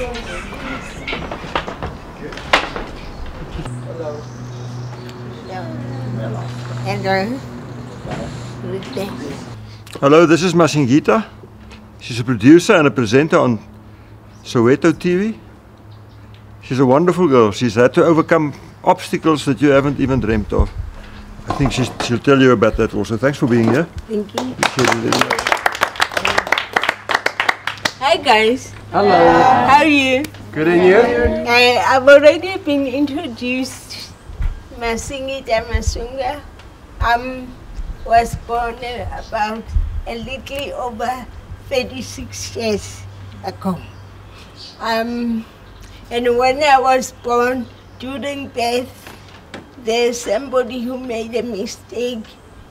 Hello. Hello, this is Masingita. She's a producer and a presenter on Soweto TV. She's a wonderful girl. She's had to overcome obstacles that you haven't even dreamt of. I think she'll tell you about that also. Thanks for being here. Thank you. Hi guys. Hello. How are you? Good and you? I've already been introduced. Masingita Masunga. Was born about a little over 36 years ago. And when I was born, during birth, there's somebody who made a mistake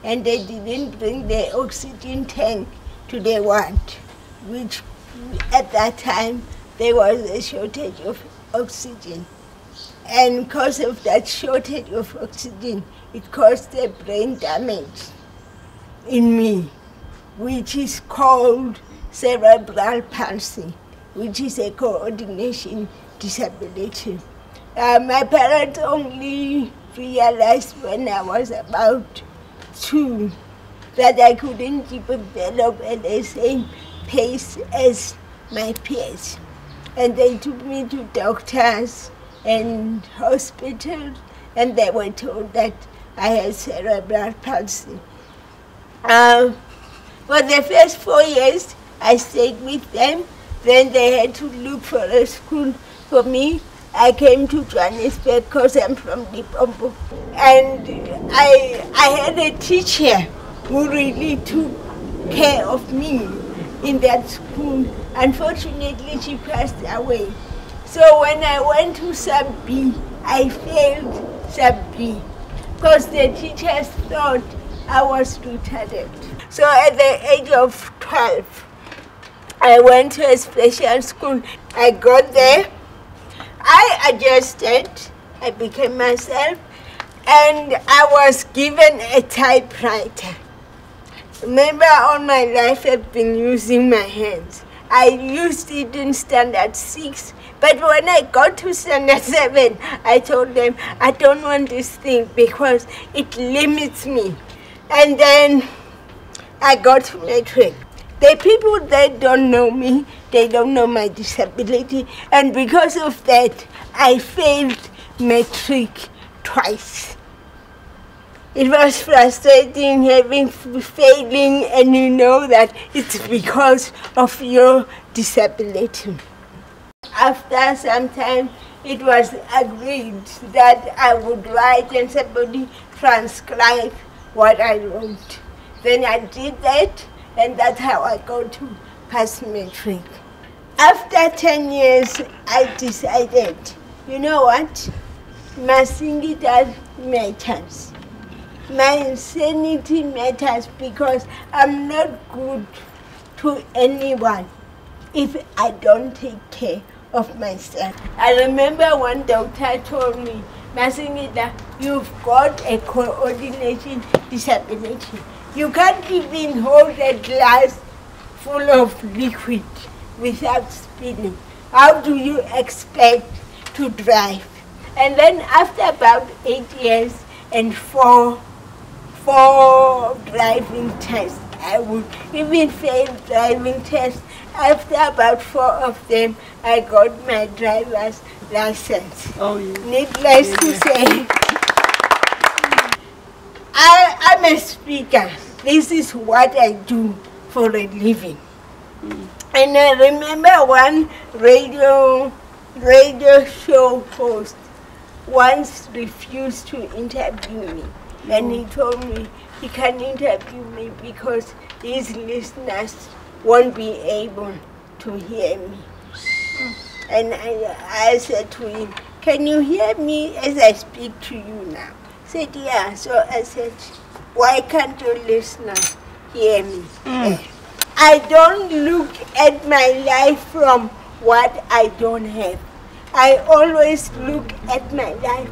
and they didn't bring the oxygen tank to the ward, which at that time there was a shortage of oxygen. And because of that shortage of oxygen, it caused a brain damage in me, which is called cerebral palsy, which is a coordination disability. My parents only realized when I was about 2 that I couldn't develop at the same pace as my peers. And they took me to doctors and hospitals, and they were told that I had cerebral palsy. For the first 4 years, I stayed with them. Then they had to look for a school for me. I came to Johannesburg because I'm from Limpopo. And I had a teacher who really took care of me in that school. Unfortunately, she passed away. So when I went to sub B, I failed sub B because the teachers thought I was retarded. So at the age of 12, I went to a special school. I got there, I adjusted, I became myself, and I was given a typewriter. Remember, all my life I've been using my hands. I used it in standard 6, but when I got to standard 7, I told them I don't want this thing because it limits me. And then I got to matric. The people that don't know me, they don't know my disability, and because of that, I failed matric twice. It was frustrating failing, and you know that it's because of your disability. After some time, it was agreed that I would write and somebody transcribe what I wrote. Then I did that, and that's how I got to pass matric. After 10 years, I decided, you know what? Masingita matters. My insanity matters because I'm not good to anyone if I don't take care of myself. I remember one doctor told me, Masingita, you've got a coordination disability. You can't even hold a glass full of liquid without spilling. How do you expect to drive? And then after about 8 years and four driving tests, I would even fail driving tests. After about 4 of them, I got my driver's license. Oh, yeah. Needless to say, I'm a speaker. This is what I do for a living. And I remember one radio show host once refused to interview me. And he told me he can't interview me because his listeners won't be able to hear me. And I said to him, can you hear me as I speak to you now? He said, yeah. So I said, why can't your listeners hear me? I don't look at my life from what I don't have. I always look at my life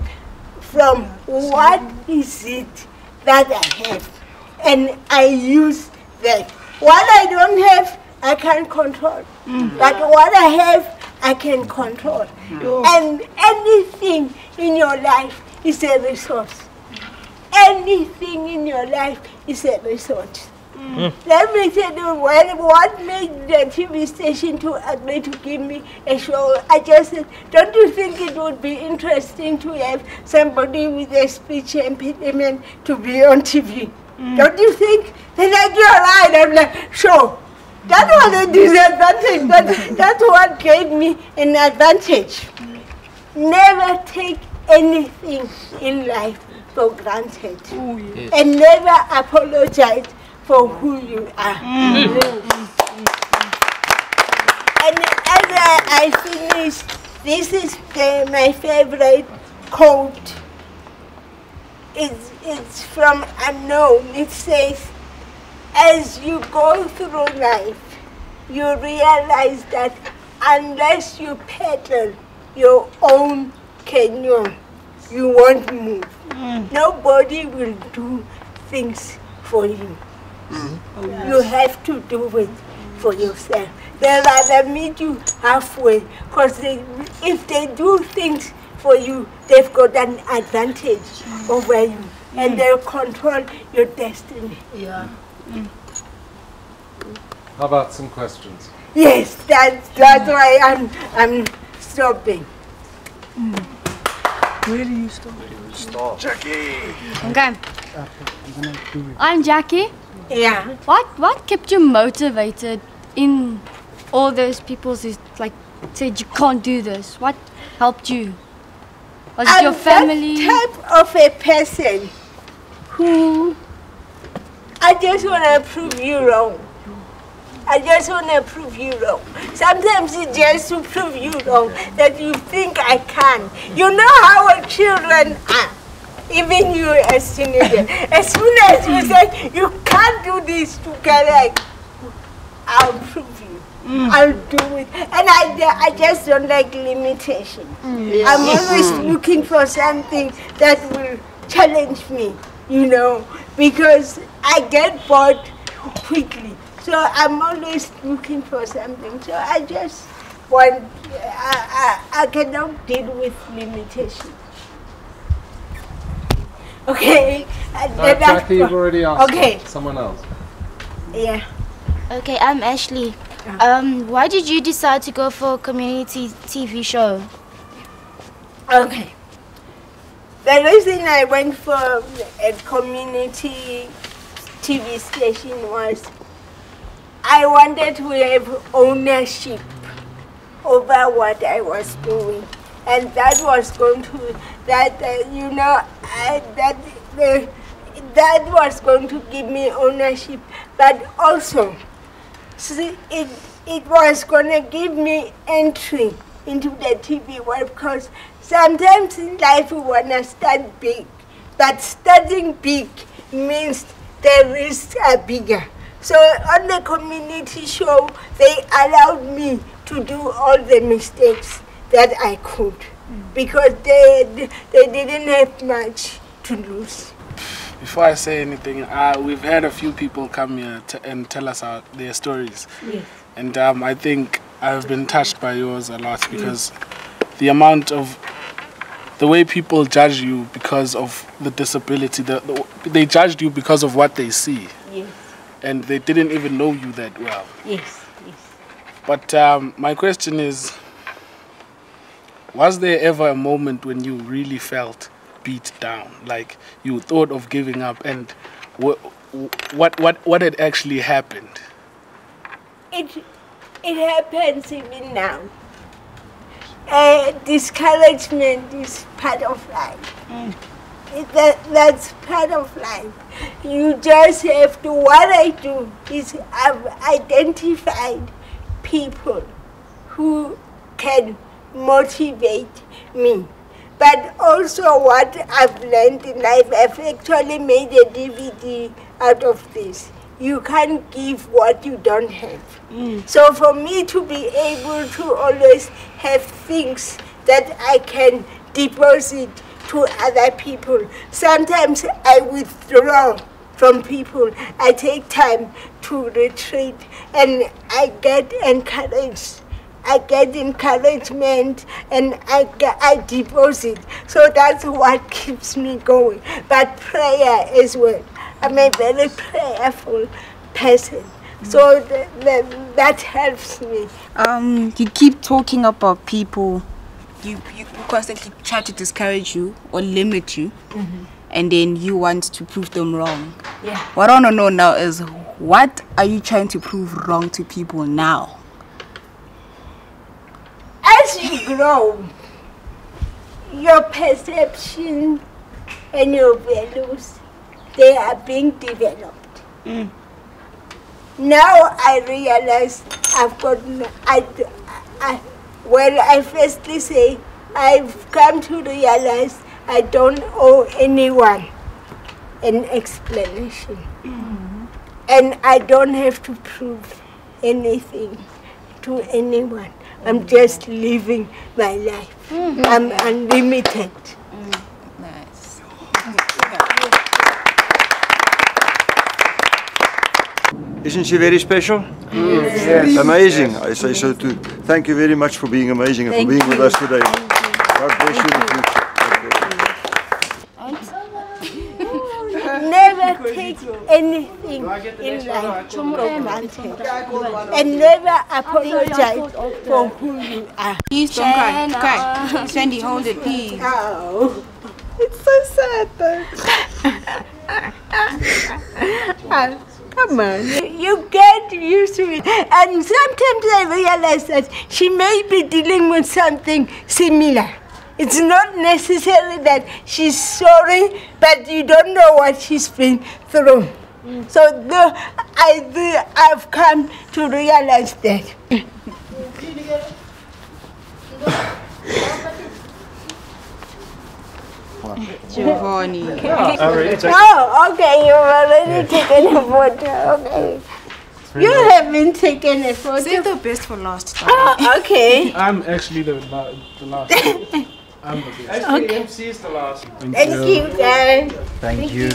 from what is it that I have, and I use that. What I don't have, I can't control. But what I have, I can control. And anything in your life is a resource. Anything in your life is a resource. Let me tell you, what made the TV station to agree to give me a show? I just said, don't you think it would be interesting to have somebody with a speech impediment to be on TV? Don't you think? They're like, you're right. I'm like, sure. That was a disadvantage, but that's what gave me an advantage. Never take anything in life for granted. Yes. And never apologize for who you are. And as I finish, this is my favorite quote. It's from Unknown. It says, as you go through life, you realize that unless you paddle your own canoe, you won't move. Nobody will do things for you. You have to do it for yourself. They'd rather meet you halfway, because if they do things for you, they've got an advantage over you, and they'll control your destiny. Yeah. How about some questions? Yes, that's why I'm stopping. Where do you start? Jackie! Okay. I'm Jackie. Yeah. What kept you motivated in all those people who like said you can't do this? What helped you? Was it your family? I'm that type of a person who I just want to prove you wrong. I just want to prove you wrong. Sometimes it's just to prove you wrong that you think I can. You know how our children are. Even you as teenager. As soon as you say you can't do this, you can like, I'll prove you. I'll do it. And I just don't like limitation. I'm always looking for something that will challenge me, you know, because I get bored quickly. So I'm always looking for something. So I just want, I cannot deal with limitation. Okay. Jackie, you've already asked. Okay. Someone else. Yeah. Okay, I'm Ashley. Why did you decide to go for a community TV show? Okay. The reason I went for a community TV station was I wanted to have ownership over what I was doing. And that was going to, that was going to give me ownership. But also, it was going to give me entry into the TV world, because sometimes in life we want to start big. But starting big means the risks are bigger. So on the community show, they allowed me to do all the mistakes that I could, because they didn't have much to lose. Before I say anything, we've had a few people come here and tell us their stories. Yes. And I think I've been touched by yours a lot, because the amount of, the way people judge you because of the disability, they judged you because of what they see. Yes. And they didn't even know you that well. Yes, yes. But my question is, was there ever a moment when you really felt beat down, like you thought of giving up, and what had actually happened? It happens even now. Discouragement is part of life. That's part of life. You just have to, what I do is I've identified people who can motivate me. But also what I've learned in life, I've actually made a DVD out of this. You can't give what you don't have. So for me to be able to always have things that I can deposit to other people, sometimes I withdraw from people. I take time to retreat, and I get encouraged. I get encouragement, and I deposit. So that's what keeps me going. But prayer as well. I'm a very prayerful person. So that helps me. You keep talking about people. You constantly try to discourage you or limit you. And then you want to prove them wrong. Yeah. What I want to know now is, what are you trying to prove wrong to people now? As you grow, your perception and your values, they are being developed. Now I realize I've got, well, I firstly say, I've come to realize I don't owe anyone an explanation. And I don't have to prove anything to anyone. I'm just living my life. I'm unlimited. Nice. Isn't she very special? Yes. Amazing. I say so too. Thank you very much for being amazing and for being with us today. God bless you in the future. Never take anything in life for granted. And never apologize for who you are. Please don't cry. Cry. Sandy, hold it, please. Oh, it's so sad though. Come on. You get used to it. And sometimes I realize that she may be dealing with something similar. It's not necessary that she's sorry, but you don't know what she's been through. So I've come to realize that. Giovanni. Oh, okay, you've already taken a photo. Okay. You haven't taken a photo. Save the best for last time. Oh, okay. I'm actually the last. I'm the best. Actually, MC is the last. Thank you, guys. Thank you.